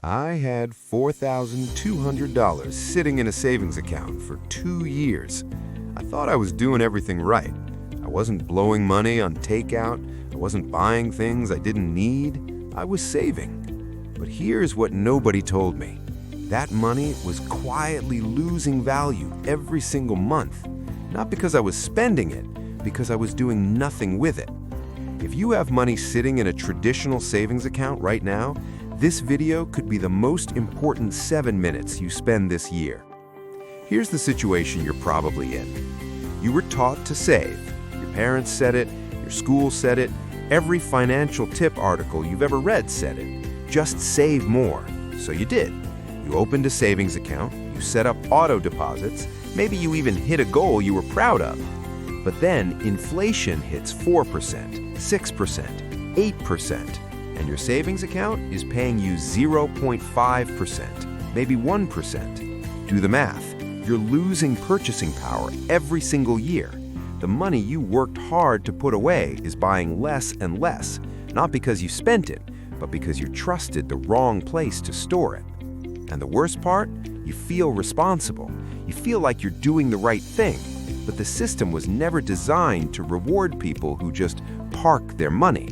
I had $4,200 sitting in a savings account for 2 years. I thought I was doing everything right. I wasn't blowing money on takeout. I wasn't buying things I didn't need. I was saving. But here's what nobody told me. That money was quietly losing value every single month. Not because I was spending it, because I was doing nothing with it. If you have money sitting in a traditional savings account right now, this video could be the most important 7 minutes you spend this year. Here's the situation you're probably in. You were taught to save. Your parents said it, your school said it, every financial tip article you've ever read said it. Just save more. So you did. You opened a savings account, you set up auto deposits, maybe you even hit a goal you were proud of. But then inflation hits 4%, 6%, 8%. And your savings account is paying you 0.5%, maybe 1%. Do the math. You're losing purchasing power every single year. The money you worked hard to put away is buying less and less, not because you spent it, but because you trusted the wrong place to store it. And the worst part? You feel responsible. You feel like you're doing the right thing, but the system was never designed to reward people who just park their money.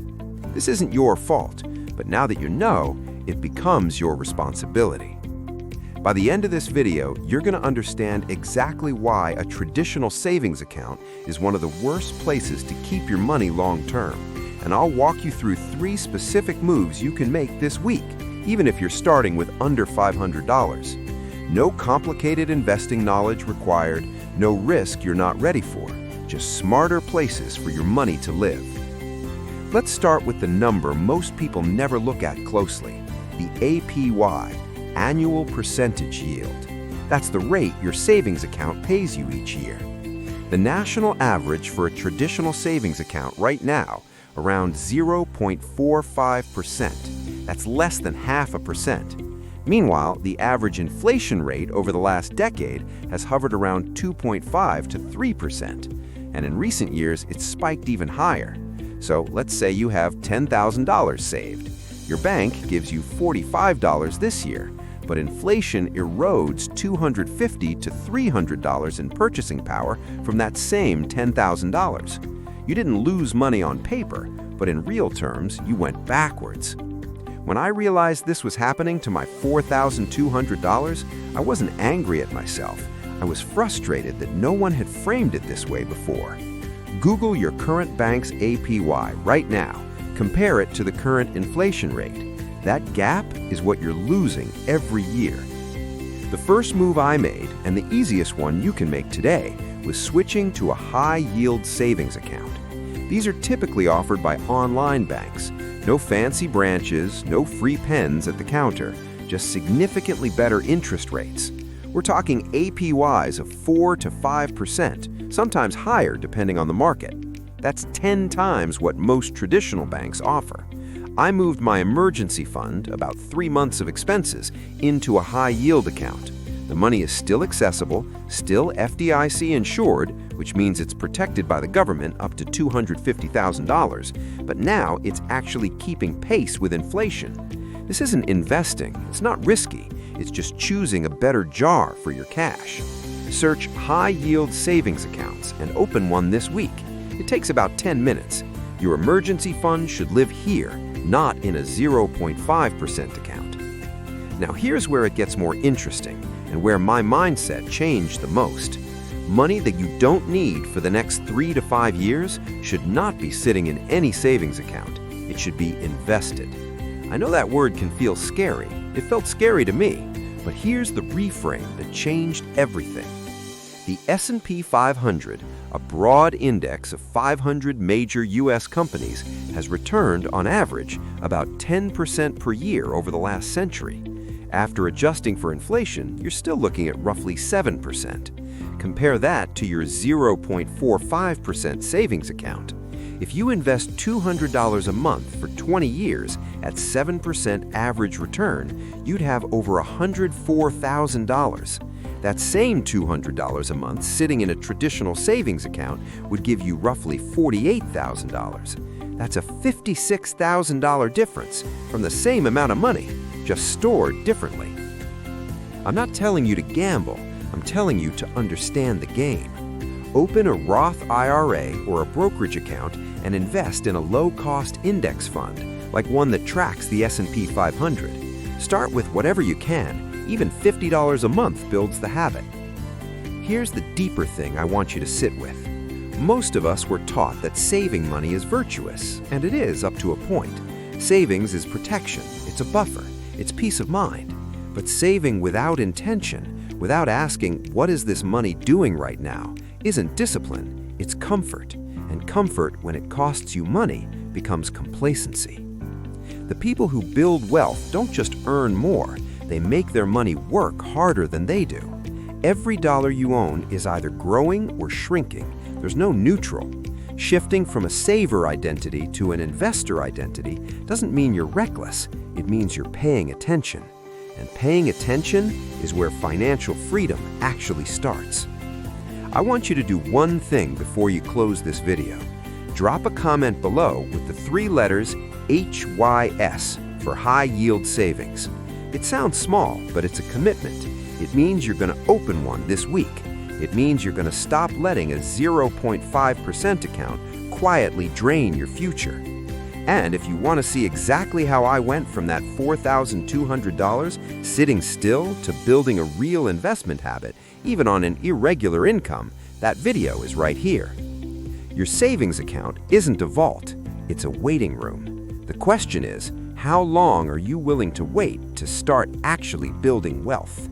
This isn't your fault, but now that you know, it becomes your responsibility. By the end of this video, you're going to understand exactly why a traditional savings account is one of the worst places to keep your money long-term. And I'll walk you through 3 specific moves you can make this week, even if you're starting with under $500. No complicated investing knowledge required, no risk you're not ready for, just smarter places for your money to live. Let's start with the number most people never look at closely, the APY, annual percentage yield. That's the rate your savings account pays you each year. The national average for a traditional savings account right now, around 0.45%. That's less than 0.5%. Meanwhile, the average inflation rate over the last decade has hovered around 2.5 to 3%. And in recent years, it's spiked even higher. So let's say you have $10,000 saved. Your bank gives you $45 this year, but inflation erodes $250 to $300 in purchasing power from that same $10,000. You didn't lose money on paper, but in real terms, you went backwards. When I realized this was happening to my $4,200, I wasn't angry at myself. I was frustrated that no one had framed it this way before. Google your current bank's APY right now. Compare it to the current inflation rate. That gap is what you're losing every year. The first move I made, and the easiest one you can make today, was switching to a high-yield savings account. These are typically offered by online banks. No fancy branches, no free pens at the counter, just significantly better interest rates. We're talking APYs of 4 to 5%, sometimes higher depending on the market. That's 10 times what most traditional banks offer. I moved my emergency fund, about 3 months of expenses, into a high-yield account. The money is still accessible, still FDIC insured, which means it's protected by the government up to $250,000, but now it's actually keeping pace with inflation. This isn't investing, it's not risky, it's just choosing a better jar for your cash. Search high-yield savings accounts and open one this week. It takes about 10 minutes. Your emergency fund should live here, not in a 0.5% account. Now here's where it gets more interesting and where my mindset changed the most. Money that you don't need for the next 3 to 5 years should not be sitting in any savings account. It should be invested. I know that word can feel scary. It felt scary to me. But here's the reframe that changed everything. The S&P 500, a broad index of 500 major U.S. companies, has returned, on average, about 10% per year over the last century. After adjusting for inflation, you're still looking at roughly 7%. Compare that to your 0.45% savings account. If you invest $200 a month for 20 years at 7% average return, you'd have over $104,000. That same $200 a month sitting in a traditional savings account would give you roughly $48,000. That's a $56,000 difference from the same amount of money, just stored differently. I'm not telling you to gamble, I'm telling you to understand the game. Open a Roth IRA or a brokerage account and invest in a low-cost index fund, like one that tracks the S&P 500. Start with whatever you can, even $50 a month builds the habit. Here's the deeper thing I want you to sit with. Most of us were taught that saving money is virtuous, and it is up to a point. Savings is protection, it's a buffer, it's peace of mind. But saving without intention, without asking, what is this money doing right now, isn't discipline, it's comfort. And comfort, when it costs you money, becomes complacency. The people who build wealth don't just earn more, they make their money work harder than they do. Every dollar you own is either growing or shrinking. There's no neutral. Shifting from a saver identity to an investor identity doesn't mean you're reckless, it means you're paying attention. And paying attention is where financial freedom actually starts. I want you to do one thing before you close this video. Drop a comment below with the 3 letters HYS for high yield savings. It sounds small, but it's a commitment. It means you're going to open one this week. It means you're going to stop letting a 0.5% account quietly drain your future. And if you want to see exactly how I went from that $4,200 sitting still to building a real investment habit, even on an irregular income, that video is right here. Your savings account isn't a vault, it's a waiting room. The question is, how long are you willing to wait to start actually building wealth?